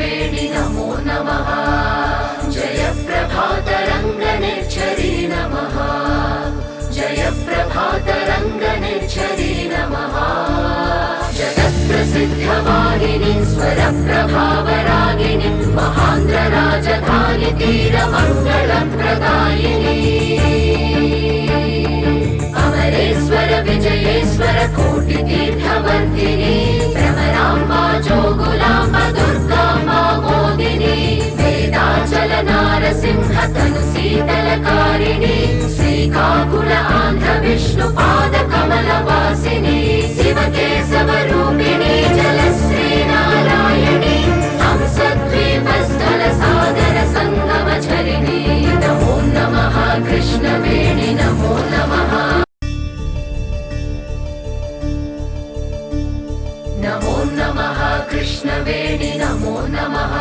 कृष्णवेणि नमो नमः। जय प्रभातरङ्गनेच्छरी नमः। जय प्रभातरङ्गनेच्छरी नमः। जगत्प्रसिद्धवाहिनी स्वरप्रभावरागिनी महान्द्रराजधानी तीरमङ्गलप्रदायिनी अमरेश्वर विजयेश्वर कोटितीर्थवर्धिनी भ्रमराम्बा जोगुलाम्बा दुर्गाम्बा मोदिनी वेदाचल नारसिंह तनु शीतलकारिणी श्रीकाकुल आन्ध्र विष्णुपाद कमलवासिनी शिवकेशवरूपिणी जलश्री नारायणी हंसद्वीपस्थल सागर संगमझरिणी नमो नमः कृष्णवेणि नमो नमः। नमो नमः कृष्णवेणि नमो नमः।